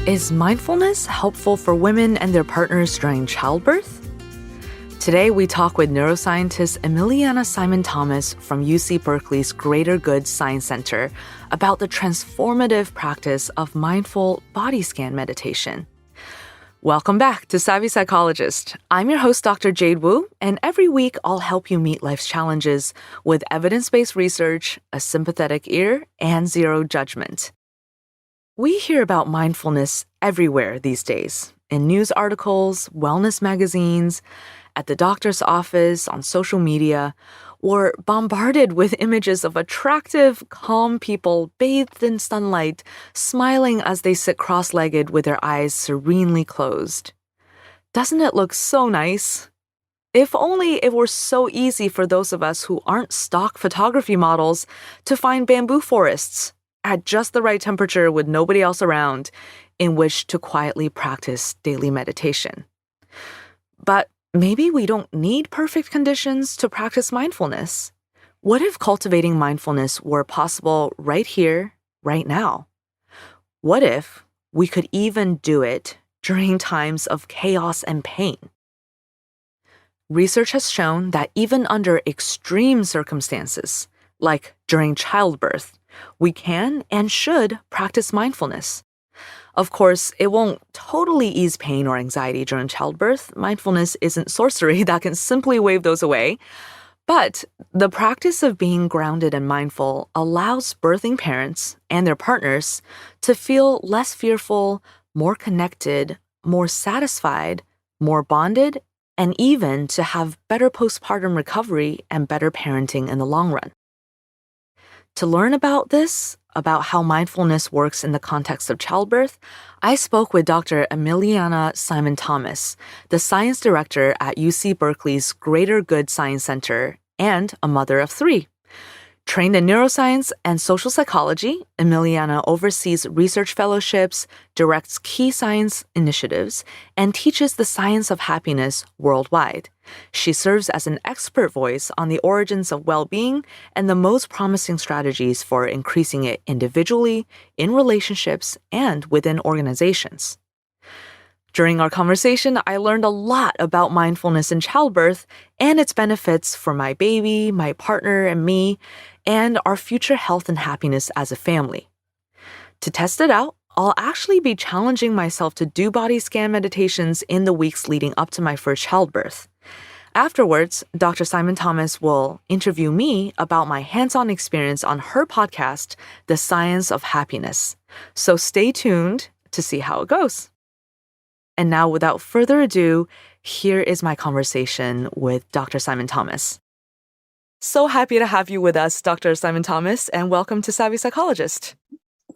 Is mindfulness helpful for women and their partners during childbirth? Today, we talk with neuroscientist Emiliana Simon-Thomas from UC Berkeley's Greater Good Science Center about the transformative practice of mindful body scan meditation. Welcome back to Savvy Psychologist. I'm your host, Dr. Jade Wu, and every week I'll help you meet life's challenges with evidence-based research, a sympathetic ear, and zero judgment. We hear about mindfulness everywhere these days, in news articles, wellness magazines, at the doctor's office, on social media. We're bombarded with images of attractive, calm people bathed in sunlight, smiling as they sit cross-legged with their eyes serenely closed. Doesn't it look so nice? If only it were so easy for those of us who aren't stock photography models to find bamboo forests at just the right temperature with nobody else around in which to quietly practice daily meditation. But maybe we don't need perfect conditions to practice mindfulness. What if cultivating mindfulness were possible right here, right now? What if we could even do it during times of chaos and pain? Research has shown that even under extreme circumstances, like during childbirth, we can and should practice mindfulness. Of course, it won't totally ease pain or anxiety during childbirth. Mindfulness isn't sorcery that can simply wave those away. But the practice of being grounded and mindful allows birthing parents and their partners to feel less fearful, more connected, more satisfied, more bonded, and even to have better postpartum recovery and better parenting in the long run. To learn about this, about how mindfulness works in the context of childbirth, I spoke with Dr. Emiliana Simon-Thomas, the science director at UC Berkeley's Greater Good Science Center and a mother of three. Trained in neuroscience and social psychology, Emiliana oversees research fellowships, directs key science initiatives, and teaches the science of happiness worldwide. She serves as an expert voice on the origins of well-being and the most promising strategies for increasing it individually, in relationships, and within organizations. During our conversation, I learned a lot about mindfulness in childbirth and its benefits for my baby, my partner, and me, and our future health and happiness as a family. To test it out, I'll actually be challenging myself to do body scan meditations in the weeks leading up to my first childbirth. Afterwards, Dr. Simon-Thomas will interview me about my hands-on experience on her podcast, The Science of Happiness. So stay tuned to see how it goes. And now, without further ado, here is my conversation with Dr. Simon-Thomas. So happy to have you with us, Dr. Simon-Thomas, and welcome to Savvy Psychologist.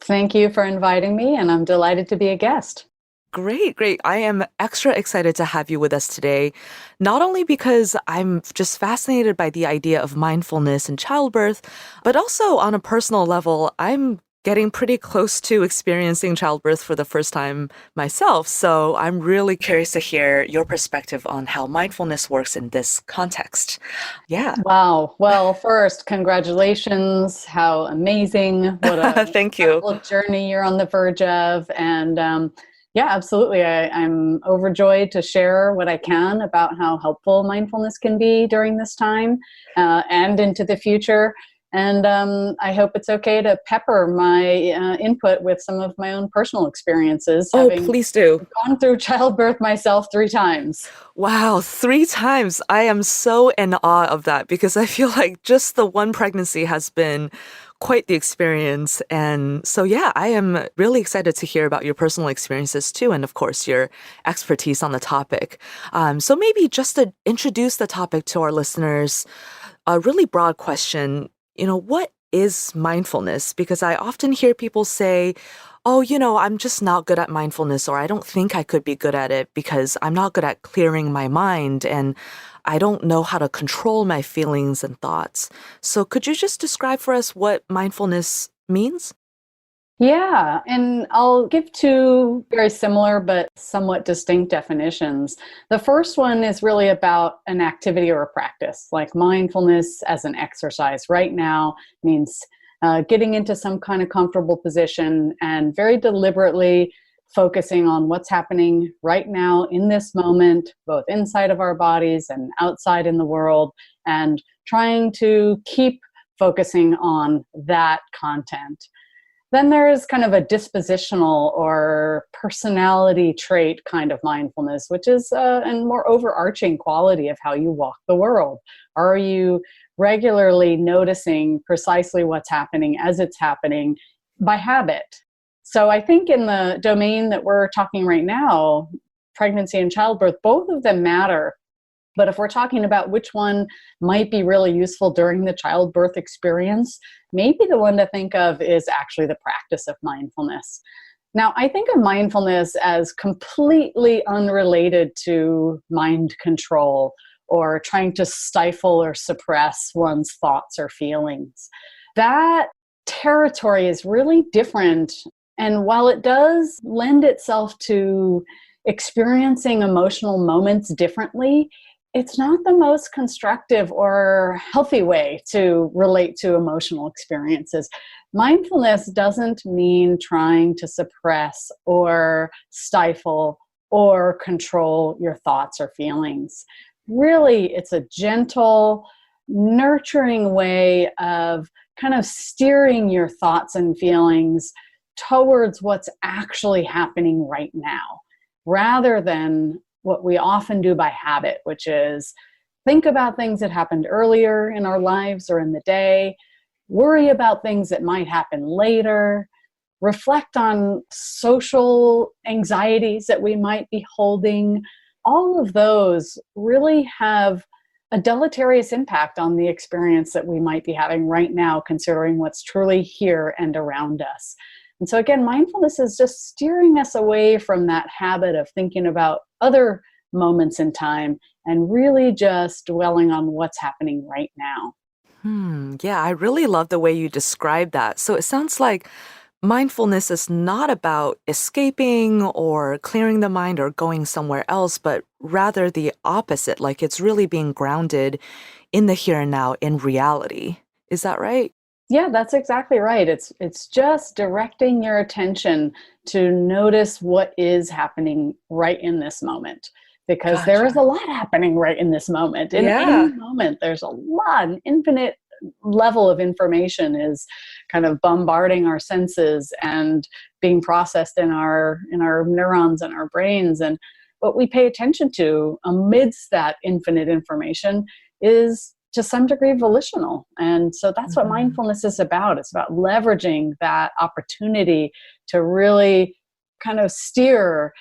Thank you for inviting me, and I'm delighted to be a guest. Great. I am extra excited to have you with us today, not only because I'm just fascinated by the idea of mindfulness in childbirth, but also on a personal level, I'm getting pretty close to experiencing childbirth for the first time myself. So I'm really curious to hear your perspective on how mindfulness works in this context. Yeah. Wow. Well, first, congratulations. How amazing. What a Thank you. Journey you're on the verge of. And yeah, absolutely. I'm overjoyed to share what I can about how helpful mindfulness can be during this time and into the future. And I hope it's okay to pepper my input with some of my own personal experiences. Oh, please do. Gone through childbirth myself 3 times. Wow, 3 times. I am so in awe of that because I feel like just the one pregnancy has been quite the experience. And so, yeah, I am really excited to hear about your personal experiences too. And of course, your expertise on the topic. So maybe just to introduce the topic to our listeners, a really broad question. What is mindfulness? Because I often hear people say, oh, I'm just not good at mindfulness, or I don't think I could be good at it because I'm not good at clearing my mind and I don't know how to control my feelings and thoughts. So could you just describe for us what mindfulness means? Yeah, and I'll give 2 very similar but somewhat distinct definitions. The first one is really about an activity or a practice, like mindfulness as an exercise. Right now means getting into some kind of comfortable position and very deliberately focusing on what's happening right now in this moment, both inside of our bodies and outside in the world, and trying to keep focusing on that content. Then there's kind of a dispositional or personality trait kind of mindfulness, which is a more overarching quality of how you walk the world. Are you regularly noticing precisely what's happening as it's happening by habit? So I think in the domain that we're talking right now, pregnancy and childbirth, both of them matter. But if we're talking about which one might be really useful during the childbirth experience, maybe the one to think of is actually the practice of mindfulness. Now, I think of mindfulness as completely unrelated to mind control or trying to stifle or suppress one's thoughts or feelings. That territory is really different. And while it does lend itself to experiencing emotional moments differently, it's not the most constructive or healthy way to relate to emotional experiences. Mindfulness doesn't mean trying to suppress or stifle or control your thoughts or feelings. Really, it's a gentle, nurturing way of kind of steering your thoughts and feelings towards what's actually happening right now, rather than what we often do by habit, which is think about things that happened earlier in our lives or in the day, worry about things that might happen later, reflect on social anxieties that we might be holding. All of those really have a deleterious impact on the experience that we might be having right now, considering what's truly here and around us. And so again, mindfulness is just steering us away from that habit of thinking about other moments in time and really just dwelling on what's happening right now. Yeah, I really love the way you describe that. So it sounds like mindfulness is not about escaping or clearing the mind or going somewhere else, but rather the opposite. Like it's really being grounded in the here and now, in reality. Is that right? Yeah, that's exactly right. It's just directing your attention to notice what is happening right in this moment, because there is Gotcha. a lot happening right in this moment. In any Yeah. moment, there's a lot, an infinite level of information is kind of bombarding our senses and being processed in our neurons and our brains. And what we pay attention to amidst that infinite information is to some degree volitional. And so that's what Mhm. mindfulness is about. It's about leveraging that opportunity to really kind of steer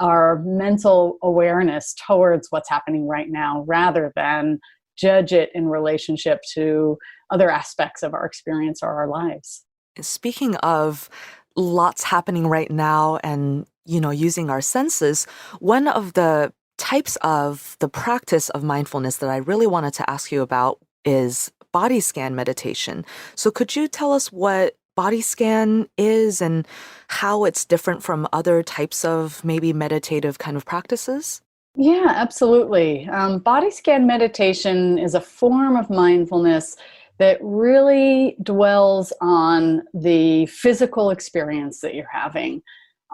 our mental awareness towards what's happening right now, rather than judge it in relationship to other aspects of our experience or our lives. Speaking of lots happening right now and, using our senses, one of the types of the practice of mindfulness that I really wanted to ask you about is body scan meditation. So could you tell us what body scan is and how it's different from other types of maybe meditative kind of practices? Yeah, absolutely. Body scan meditation is a form of mindfulness that really dwells on the physical experience that you're having.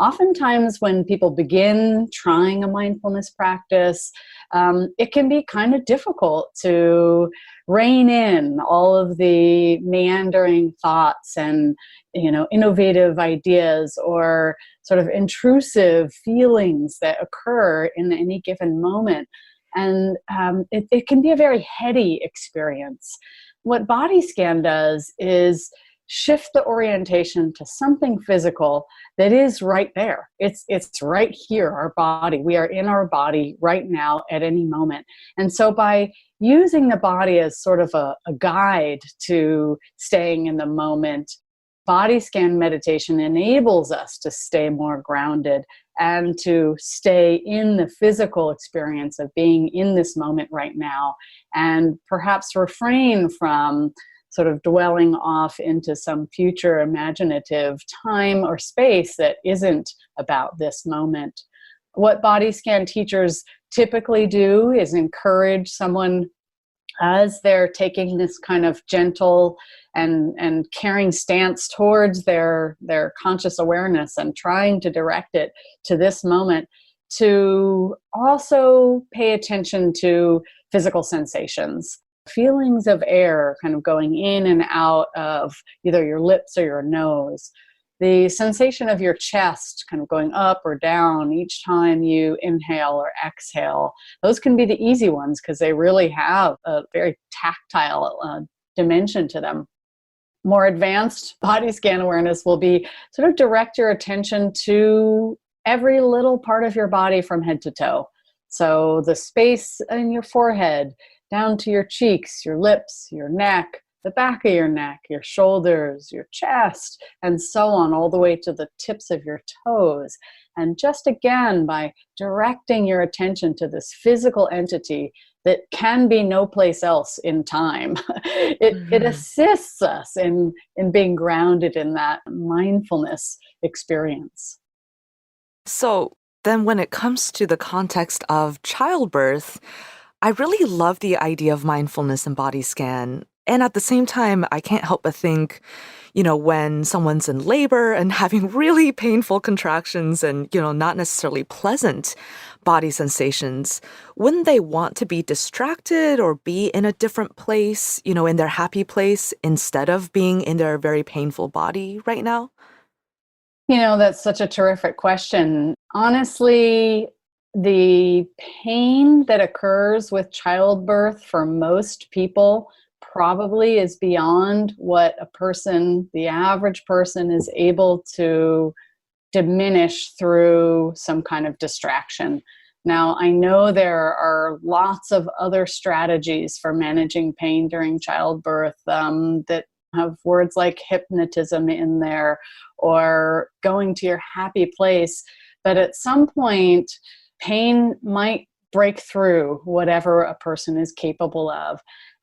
Oftentimes, when people begin trying a mindfulness practice, it can be kind of difficult to rein in all of the meandering thoughts and innovative ideas or sort of intrusive feelings that occur in any given moment. And it can be a very heady experience. What body scan does is shift the orientation to something physical that is right there. It's right here, our body. We are in our body right now at any moment. And so by using the body as sort of a guide to staying in the moment, body scan meditation enables us to stay more grounded and to stay in the physical experience of being in this moment right now, and perhaps refrain from sort of dwelling off into some future imaginative time or space that isn't about this moment. What body scan teachers typically do is encourage someone as they're taking this kind of gentle and caring stance towards their conscious awareness and trying to direct it to this moment, to also pay attention to physical sensations, feelings of air kind of going in and out of either your lips or your nose, the sensation of your chest kind of going up or down each time you inhale or exhale. Those can be the easy ones because they really have a very tactile dimension to them. More advanced body scan awareness will be sort of direct your attention to every little part of your body from head to toe. So the space in your forehead, down to your cheeks, your lips, your neck, the back of your neck, your shoulders, your chest, and so on, all the way to the tips of your toes. And just again, by directing your attention to this physical entity that can be no place else in time, it assists us in being grounded in that mindfulness experience. So then when it comes to the context of childbirth, I really love the idea of mindfulness and body scan. And at the same time, I can't help but think, when someone's in labor and having really painful contractions and, not necessarily pleasant body sensations, wouldn't they want to be distracted or be in a different place, in their happy place instead of being in their very painful body right now? That's such a terrific question. Honestly, the pain that occurs with childbirth for most people probably is beyond what the average person is able to diminish through some kind of distraction. Now, I know there are lots of other strategies for managing pain during childbirth that have words like hypnotism in there or going to your happy place. But at some point, pain might break through whatever a person is capable of.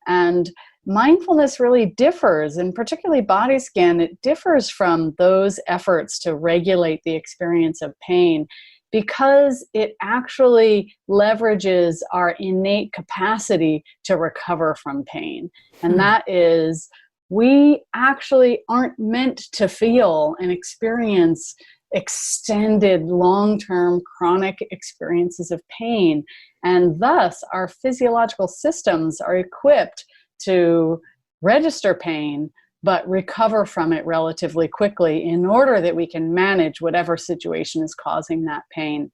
And mindfulness really differs, and particularly body scan, it differs from those efforts to regulate the experience of pain because it actually leverages our innate capacity to recover from pain. And that is, we actually aren't meant to feel and experience extended, long-term, chronic experiences of pain. And thus, our physiological systems are equipped to register pain, but recover from it relatively quickly in order that we can manage whatever situation is causing that pain.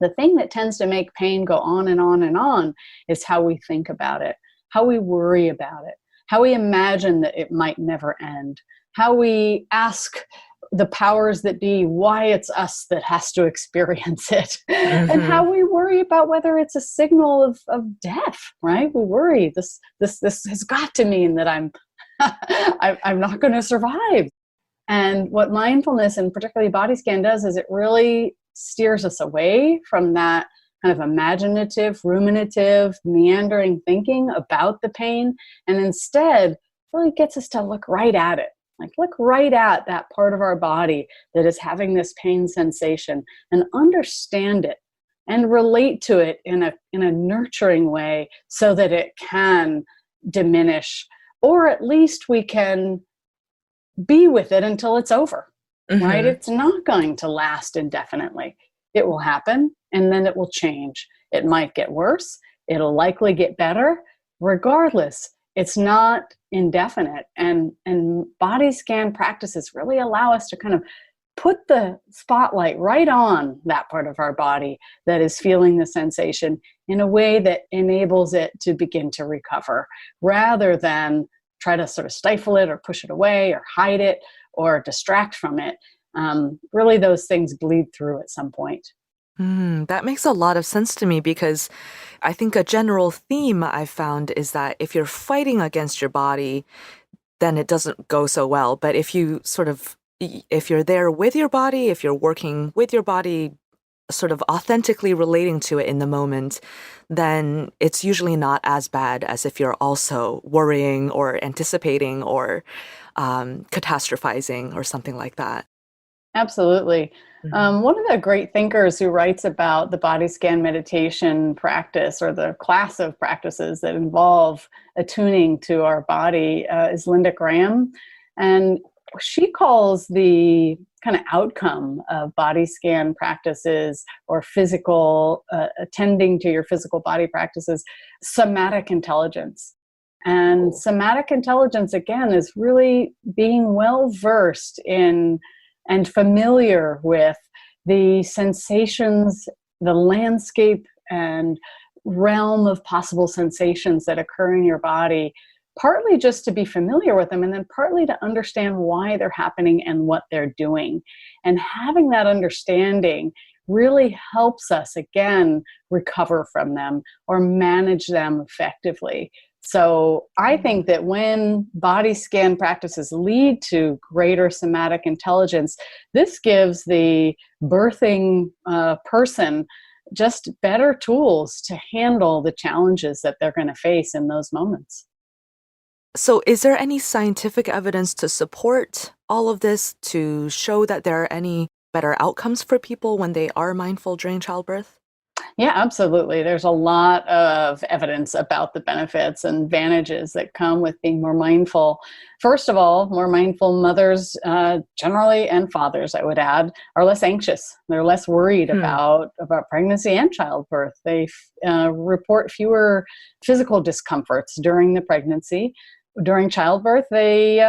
The thing that tends to make pain go on and on and on is how we think about it, how we worry about it, how we imagine that it might never end, how we ask the powers that be why it's us that has to experience it, and how we worry about whether it's a signal of death, right? We worry this has got to mean that I'm not going to survive. And what mindfulness and particularly body scan does is it really steers us away from that kind of imaginative, ruminative, meandering thinking about the pain, and instead really gets us to look right at it. Like, look right at that part of our body that is having this pain sensation and understand it and relate to it in a nurturing way so that it can diminish, or at least we can be with it until it's over, right? It's not going to last indefinitely. It will happen and then it will change. It might get worse. It'll likely get better. Regardless, it's not indefinite. And body scan practices really allow us to kind of put the spotlight right on that part of our body that is feeling the sensation in a way that enables it to begin to recover, rather than try to sort of stifle it or push it away or hide it or distract from it. Really, those things bleed through at some point. That makes a lot of sense to me because I think a general theme I've found is that if you're fighting against your body, then it doesn't go so well. But if you're there with your body, if you're working with your body, sort of authentically relating to it in the moment, then it's usually not as bad as if you're also worrying or anticipating or catastrophizing or something like that. Absolutely. Mhm. One of the great thinkers who writes about the body scan meditation practice, or the class of practices that involve attuning to our body, is Linda Graham. And she calls the kind of outcome of body scan practices, or physical, attending to your physical body practices, somatic intelligence. And Oh. somatic intelligence, again, is really being well versed in and familiar with the sensations, the landscape and realm of possible sensations that occur in your body, partly just to be familiar with them, and then partly to understand why they're happening and what they're doing. And having that understanding really helps us, again, recover from them or manage them effectively. So I think that when body scan practices lead to greater somatic intelligence, this gives the birthing person just better tools to handle the challenges that they're going to face in those moments. So, is there any scientific evidence to support all of this to show that there are any better outcomes for people when they are mindful during childbirth? Yeah, absolutely. There's a lot of evidence about the benefits and advantages that come with being more mindful. First of all, more mindful mothers, generally, and fathers, I would add, are less anxious. They're less worried Hmm. about pregnancy and childbirth. They report fewer physical discomforts during the pregnancy. During childbirth, they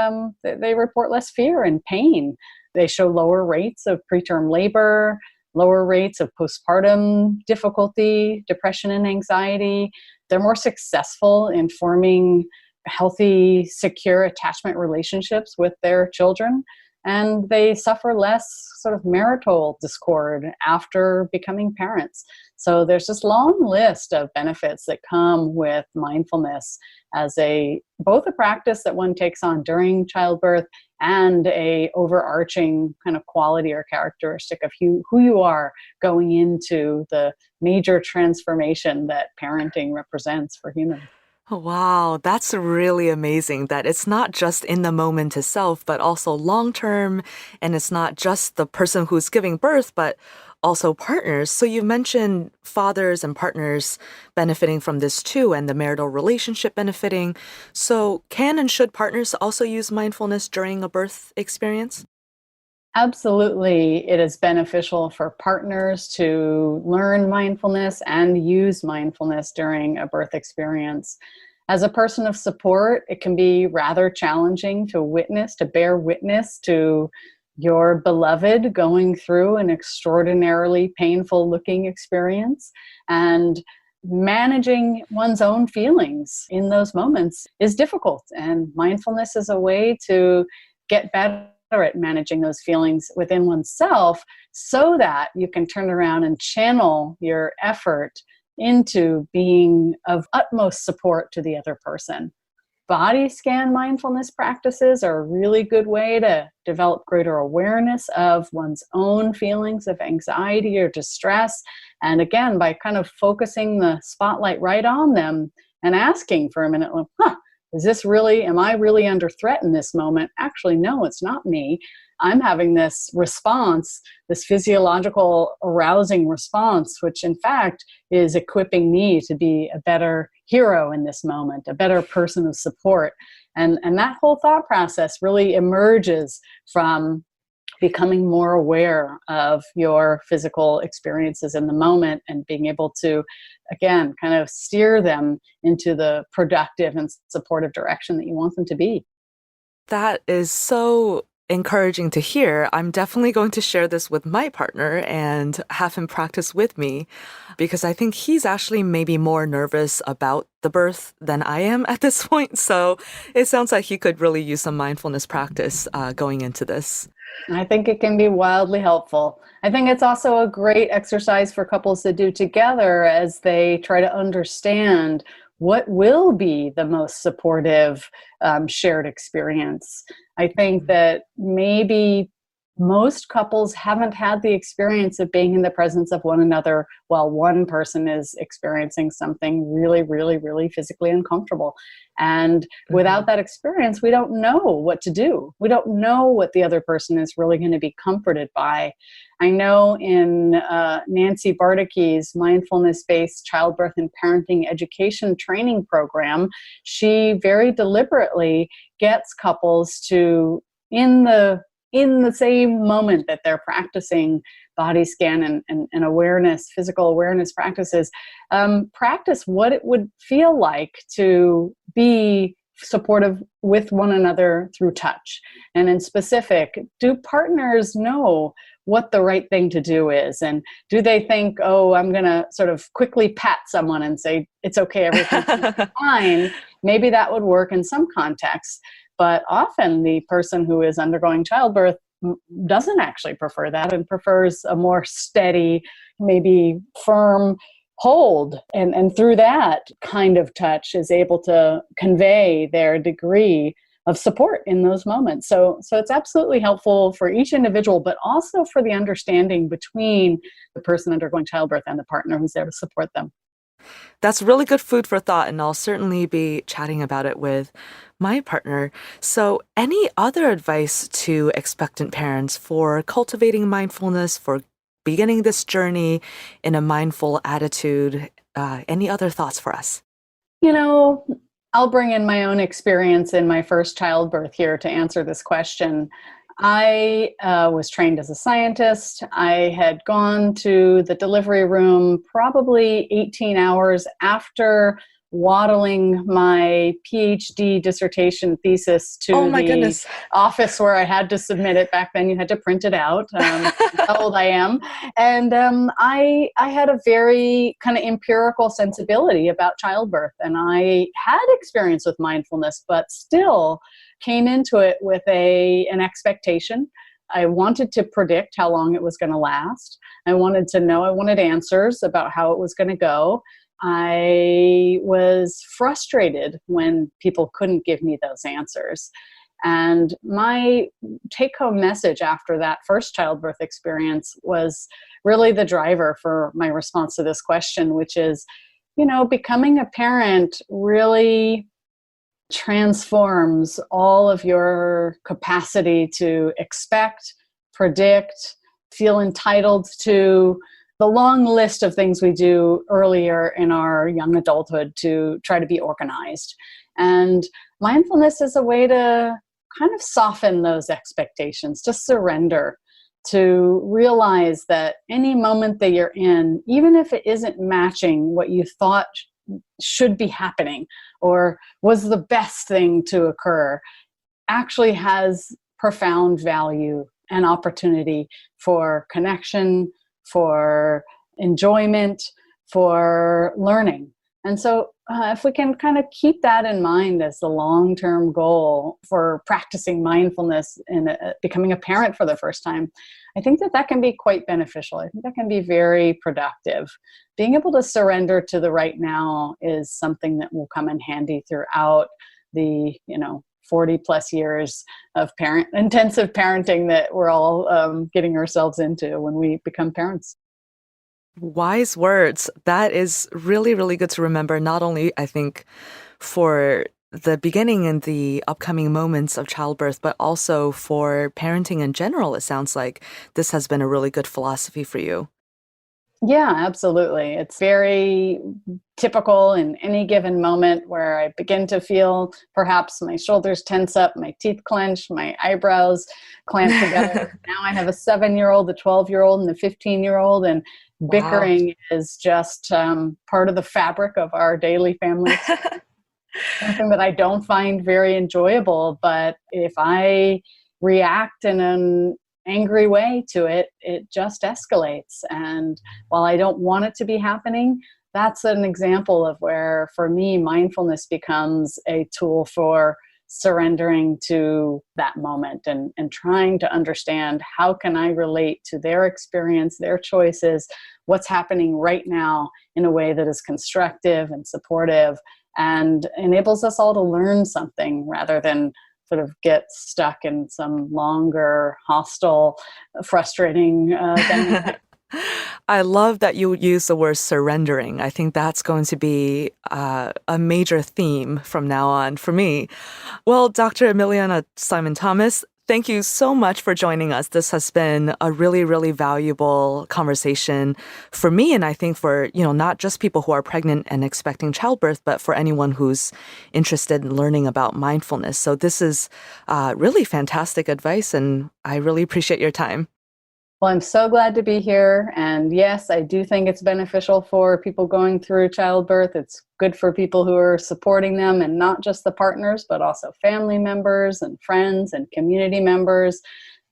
report less fear and pain. They show lower rates of preterm labor, lower rates of postpartum difficulty, depression, and anxiety. They're more successful in forming healthy, secure attachment relationships with their children. And they suffer less sort of marital discord after becoming parents. So there's this long list of benefits that come with mindfulness as a both a practice that one takes on during childbirth and a overarching kind of quality or characteristic of who you are going into the major transformation that parenting represents for humans. Wow, that's really amazing that it's not just in the moment itself, but also long term. And it's not just the person who's giving birth, but also partners. So you mentioned fathers and partners benefiting from this too, and the marital relationship benefiting. So, can and should partners also use mindfulness during a birth experience? Absolutely, it is beneficial for partners to learn mindfulness and use mindfulness during a birth experience. As a person of support, it can be rather challenging to bear witness to your beloved going through an extraordinarily painful looking experience. And managing one's own feelings in those moments is difficult. And mindfulness is a way to get better at managing those feelings within oneself, so that you can turn around and channel your effort into being of utmost support to the other person. Body scan mindfulness practices are a really good way to develop greater awareness of one's own feelings of anxiety or distress. And again, by kind of focusing the spotlight right on them and asking for a minute, like, is this really, am I really under threat in this moment? Actually, no, it's not me. I'm having this response, this physiological arousing response, which in fact is equipping me to be a better hero in this moment, a better person of support. And that whole thought process really emerges from becoming more aware of your physical experiences in the moment and being able to, again, kind of steer them into the productive and supportive direction that you want them to be. That is so encouraging to hear. I'm definitely going to share this with my partner and have him practice with me because I think he's actually maybe more nervous about the birth than I am at this point. So it sounds like he could really use some mindfulness practice going into this. I think it can be wildly helpful. I think it's also a great exercise for couples to do together as they try to understand what will be the most supportive shared experience. I think that maybe most couples haven't had the experience of being in the presence of one another while one person is experiencing something really, really, really physically uncomfortable. And without that experience, we don't know what to do. We don't know what the other person is really going to be comforted by. I know in Nancy Bardacky's mindfulness-based childbirth and parenting education training program, she very deliberately gets couples to, in the same moment that they're practicing body scan and awareness, physical awareness practices, practice what it would feel like to be supportive with one another through touch. And in specific, do partners know what the right thing to do is? And do they think, oh, I'm going to sort of quickly pat someone and say, it's okay, everything's fine. Maybe that would work in some contexts. But often the person who is undergoing childbirth doesn't actually prefer that and prefers a more steady, maybe firm hold. And through that kind of touch is able to convey their degree of support in those moments. So it's absolutely helpful for each individual, but also for the understanding between the person undergoing childbirth and the partner who's there to support them. That's really good food for thought, and I'll certainly be chatting about it with my partner. So, any other advice to expectant parents for cultivating mindfulness, for beginning this journey in a mindful attitude? Any other thoughts for us? I'll bring in my own experience in my first childbirth here to answer this question. I was trained as a scientist. I had gone to the delivery room probably 18 hours after waddling my PhD dissertation thesis to Goodness. office where I had to submit it. Back then you had to print it out. How old I am. And I had a very kind of empirical sensibility about childbirth. And I had experience with mindfulness, but still came into it with an expectation. I wanted to predict how long it was going to last. I wanted to know, I wanted answers about how it was going to go. I was frustrated when people couldn't give me those answers. And my take-home message after that first childbirth experience was really the driver for my response to this question, which is, becoming a parent really transforms all of your capacity to expect, predict, feel entitled to the long list of things we do earlier in our young adulthood to try to be organized. And mindfulness is a way to kind of soften those expectations, to surrender, to realize that any moment that you're in, even if it isn't matching what you thought should be happening or was the best thing to occur, actually has profound value and opportunity for connection, for enjoyment, for learning. And so if we can kind of keep that in mind as the long-term goal for practicing mindfulness and becoming a parent for the first time, I think that can be quite beneficial. I think that can be very productive. Being able to surrender to the right now is something that will come in handy throughout the 40 plus years of intensive parenting that we're all getting ourselves into when we become parents. Wise words. That is really, really good to remember, not only, I think, for the beginning and the upcoming moments of childbirth, but also for parenting in general. It sounds like this has been a really good philosophy for you. Yeah, absolutely. It's very typical in any given moment where I begin to feel perhaps my shoulders tense up, my teeth clench, my eyebrows clamp together. Now I have a 7-year-old, a 12-year-old, and a 15-year-old, and bickering is just part of the fabric of our daily family. Something that I don't find very enjoyable, but if I react in an angry way to it, it just escalates. And while I don't want it to be happening, that's an example of where, for me, mindfulness becomes a tool for surrendering to that moment and trying to understand how can I relate to their experience, their choices, what's happening right now in a way that is constructive and supportive and enables us all to learn something rather than sort of get stuck in some longer, hostile, frustrating dynamic. I love that you use the word surrendering. I think that's going to be a major theme from now on for me. Well, Dr. Emiliana Simon-Thomas, thank you so much for joining us. This has been a really, really valuable conversation for me, and I think for, not just people who are pregnant and expecting childbirth, but for anyone who's interested in learning about mindfulness. So this is really fantastic advice, and I really appreciate your time. Well, I'm so glad to be here. And yes, I do think it's beneficial for people going through childbirth. It's good for people who are supporting them, and not just the partners, but also family members and friends and community members.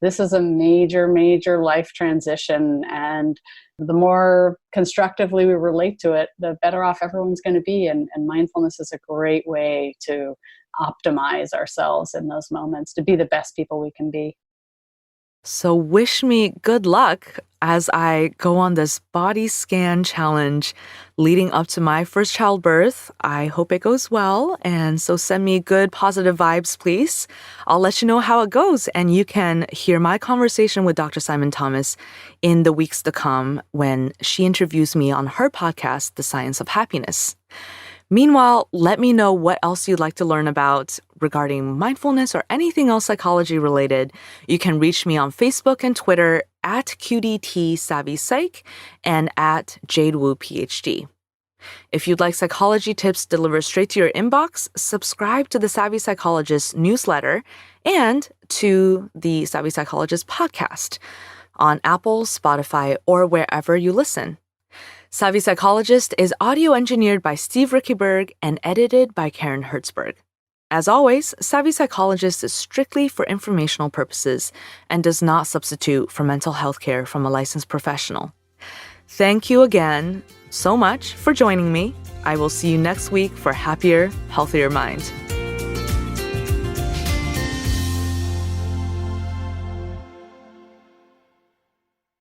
This is a major, major life transition. And the more constructively we relate to it, the better off everyone's going to be. And mindfulness is a great way to optimize ourselves in those moments, to be the best people we can be. So wish me good luck as I go on this body scan challenge leading up to my first childbirth. I hope it goes well. And so send me good positive vibes, please. I'll let you know how it goes. And you can hear my conversation with Dr. Simon-Thomas in the weeks to come when she interviews me on her podcast, The Science of Happiness. Meanwhile, let me know what else you'd like to learn about regarding mindfulness or anything else psychology related. You can reach me on Facebook and Twitter at QDT Savvy Psych and at JadeWoo PhD. If you'd like psychology tips delivered straight to your inbox, subscribe to the Savvy Psychologist newsletter and to the Savvy Psychologist podcast on Apple, Spotify, or wherever you listen. Savvy Psychologist is audio engineered by Steve Rickeberg and edited by Karen Hertzberg. As always, Savvy Psychologist is strictly for informational purposes and does not substitute for mental health care from a licensed professional. Thank you again so much for joining me. I will see you next week for Happier, Healthier Mind.